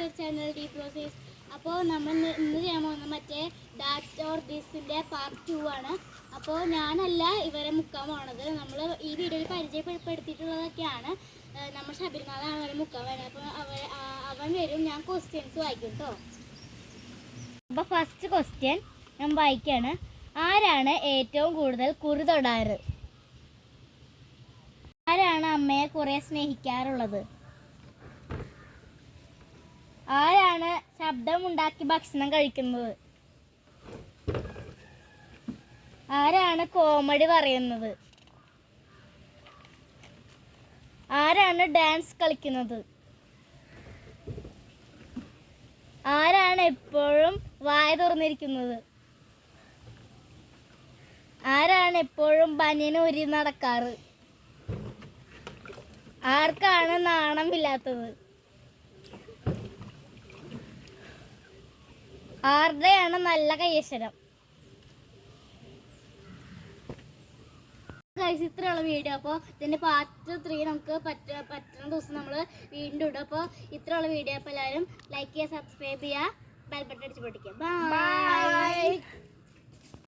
To channel D process. അപ്പോൾ നമ്മൾ ഇന്ന് ചെയ്യാൻ പോകുന്ന മറ്റേ ദാറ്റ് ഓർ ദിസിൻ്റെ പാർട്ട് 2 ആണ്. അപ്പോൾ ഞാനല്ല ഇവരെ മുക്കാൻ പോണത്. നമ്മൾ ഈ വീഡിയോയിൽ പരിചയപ്പെടുത്തിയിട്ടുള്ളതൊക്കെയാണ്. നമ്മൾ ശബരിനാഥാണ് അവരെ മുക്കാൻ വേണ്ടത്. അപ്പോൾ അവൻ വരും, ഞാൻ ക്വസ്റ്റ്യൻസ് വായിക്കും കേട്ടോ. അപ്പോൾ ഫസ്റ്റ് ക്വസ്റ്റ്യൻ ഞാൻ വായിക്കുകയാണ്. ആരാണ് ഏറ്റവും കൂടുതൽ കുറി തൊടാറ്? ആരാണ് അമ്മയെ കുറേ സ്നേഹിക്കാറുള്ളത്? ആരാണ് ശബ്ദമുണ്ടാക്കി ഭക്ഷണം കഴിക്കുന്നത്? ആരാണ് കോമഡി പറയുന്നത്? ആരാണ് ഡാൻസ് കളിക്കുന്നത്? ആരാണ് എപ്പോഴും വായ തുറന്നിരിക്കുന്നത്? ആരാണ് എപ്പോഴും ബനിയന് ഊരി നടക്കാറ്? ആർക്കാണ് നാണമില്ലാത്തത്? ആരുടെയാണ് നല്ല കൈയക്ഷരം? ഇത്രയുള്ള വീഡിയോ. അപ്പോൾ ഇതിൻ്റെ പാർട്ട് 3 നമുക്ക് പറ്റുന്ന ദിവസം നമ്മൾ വീണ്ടും ഇടും. അപ്പോൾ ഇത്രയുള്ള വീഡിയോ. അപ്പോൾ എല്ലാവരും ലൈക്ക് ചെയ്യുക, സബ്സ്ക്രൈബ് ചെയ്യുക, ബെൽ ബട്ടൺ അടിച്ച് പൊട്ടിക്കുക. ബൈ.